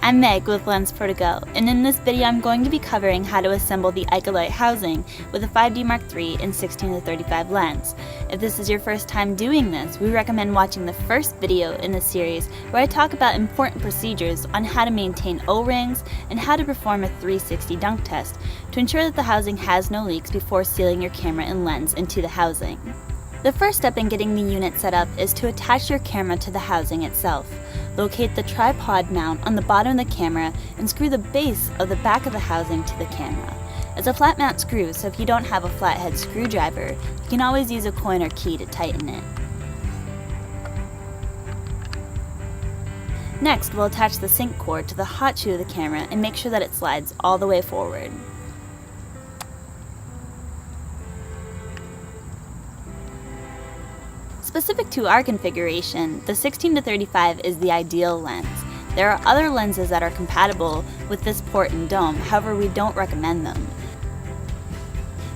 I'm Meg with Lens Pro to Go, and in this video I'm going to be covering how to assemble the Ikelite housing with a 5D Mark III and 16-35 lens. If this is your first time doing this, we recommend watching the first video in the series where I talk about important procedures on how to maintain O-rings and how to perform a 360 dunk test to ensure that the housing has no leaks before sealing your camera and lens into the housing. The first step in getting the unit set up is to attach your camera to the housing itself. Locate the tripod mount on the bottom of the camera and screw the base of the back of the housing to the camera. It's a flat mount screw, so if you don't have a flathead screwdriver, you can always use a coin or key to tighten it. Next, we'll attach the sync cord to the hot shoe of the camera and make sure that it slides all the way forward. Specific to our configuration, the 16-35 is the ideal lens. There are other lenses that are compatible with this port and dome, however we don't recommend them.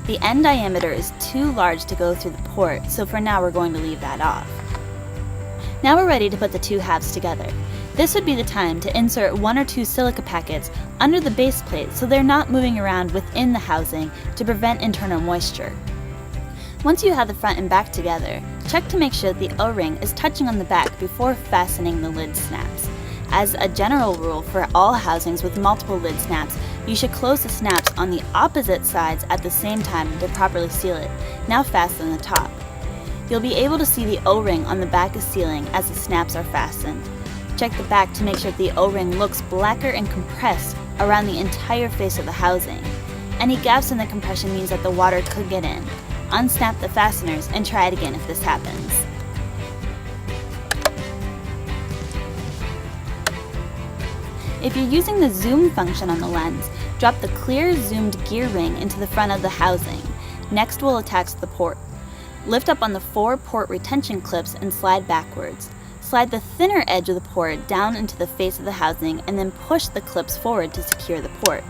The end diameter is too large to go through the port, so for now we're going to leave that off. Now we're ready to put the two halves together. This would be the time to insert 1 or 2 silica packets under the base plate so they're not moving around within the housing to prevent internal moisture. Once you have the front and back together, check to make sure that the O-ring is touching on the back before fastening the lid snaps. As a general rule for all housings with multiple lid snaps, you should close the snaps on the opposite sides at the same time to properly seal it. Now fasten the top. You'll be able to see the O-ring on the back is sealing as the snaps are fastened. Check the back to make sure that the O-ring looks blacker and compressed around the entire face of the housing. Any gaps in the compression means that the water could get in. Unsnap the fasteners and try it again if this happens. If you're using the zoom function on the lens, drop the clear zoomed gear ring into the front of the housing. Next we'll attach the port. Lift up on the 4 port retention clips and slide backwards. Slide the thinner edge of the port down into the face of the housing and then push the clips forward to secure the port.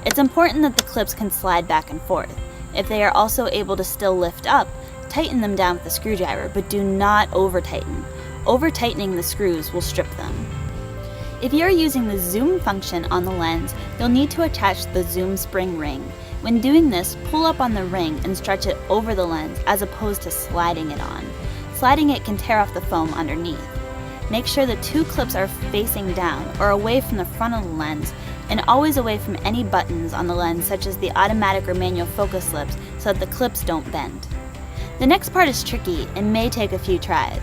It's important that the clips can slide back and forth. If they are also able to still lift up, tighten them down with a screwdriver, but do not over-tighten. Over-tightening the screws will strip them. If you are using the zoom function on the lens, you'll need to attach the zoom spring ring. When doing this, pull up on the ring and stretch it over the lens as opposed to sliding it on. Sliding it can tear off the foam underneath. Make sure the 2 clips are facing down or away from the front of the lens, and always away from any buttons on the lens such as the automatic or manual focus slips so that the clips don't bend. The next part is tricky and may take a few tries.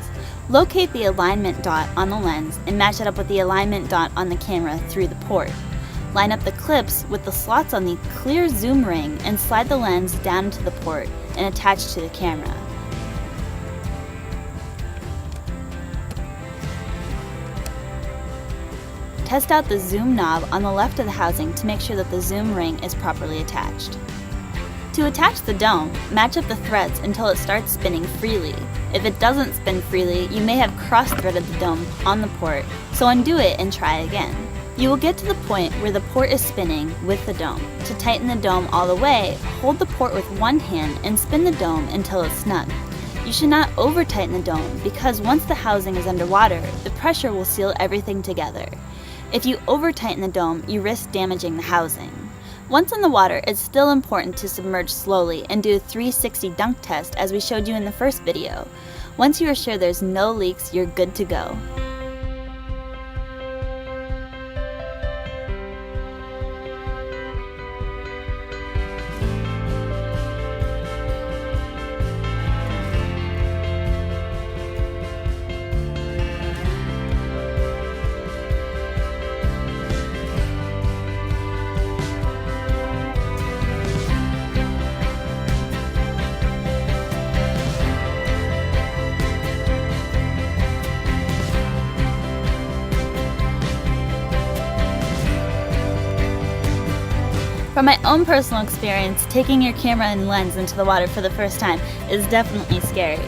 Locate the alignment dot on the lens and match it up with the alignment dot on the camera through the port. Line up the clips with the slots on the clear zoom ring and slide the lens down to the port and attach to the camera. Test out the zoom knob on the left of the housing to make sure that the zoom ring is properly attached. To attach the dome, match up the threads until it starts spinning freely. If it doesn't spin freely, you may have cross-threaded the dome on the port, so undo it and try again. You will get to the point where the port is spinning with the dome. To tighten the dome all the way, hold the port with one hand and spin the dome until it's snug. You should not over-tighten the dome because once the housing is underwater, the pressure will seal everything together. If you over-tighten the dome, you risk damaging the housing. Once in the water, it's still important to submerge slowly and do a 360 dunk test as we showed you in the first video. Once you are sure there's no leaks, you're good to go. From my own personal experience, taking your camera and lens into the water for the first time is definitely scary.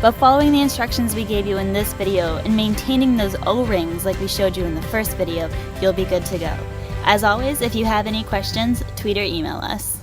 But following the instructions we gave you in this video and maintaining those O-rings like we showed you in the first video, you'll be good to go. As always, if you have any questions, tweet or email us.